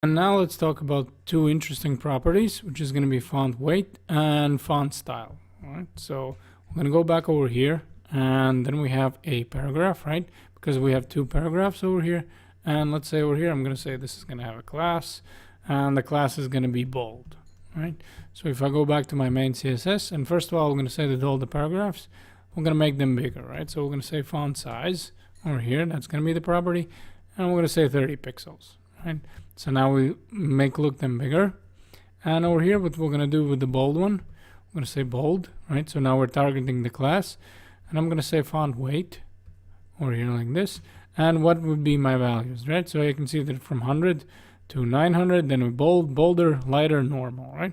And now let's talk about two interesting properties, which is going to be font weight and font style. All right, so we're going to go back over here, and then we have a paragraph, right? Because we have two paragraphs over here. And let's say over here, I'm going to say this is going to have a class, and the class is going to be bold, right? So if I go back to my main CSS, and first of all, I'm going to say that all the paragraphs, we're going to make them bigger, right? So we're going to say font size over here. That's going to be the property, and we're going to say 30 pixels, right? So now we make look them bigger. And over here, what we're going to do with the bold one, I'm going to say bold, right? So now we're targeting the class. And I'm going to say font weight over here like this. And what would be my values, right? So you can see that from 100 to 900, then we bold, bolder, lighter, normal, right?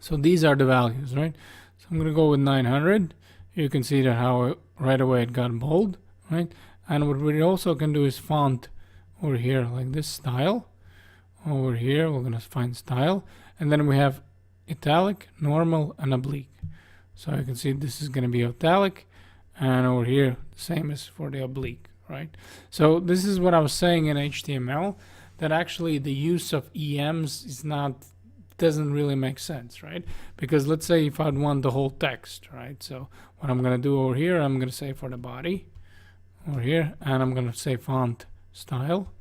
So these are the values, right? So I'm going to go with 900. You can see that how right away it got bold, right? And what we also can do is font over here like this, style. Over here we're going to find style, and then we have italic, normal, and oblique. So you can see this is going to be italic, and over here the same as for the oblique, right? So this is what I was saying in HTML, that actually the use of EMs is not, doesn't really make sense, right? Because let's say if I'd want the whole text, right? So what I'm going to do over here, I'm going to say for the body over here, and I'm going to say font style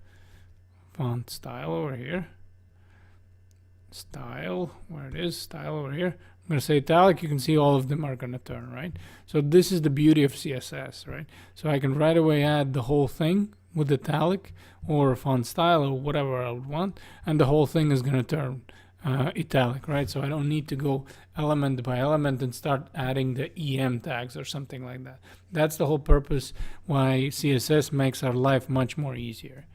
over here, style, where it is, style over here. I'm going to say italic. You can see all of them are going to turn, right? So this is the beauty of CSS, right? So I can right away add the whole thing with italic or font style or whatever I would want, and the whole thing is going to turn italic, right? So I don't need to go element by element and start adding the EM tags or something like that. That's the whole purpose why CSS makes our life much more easier.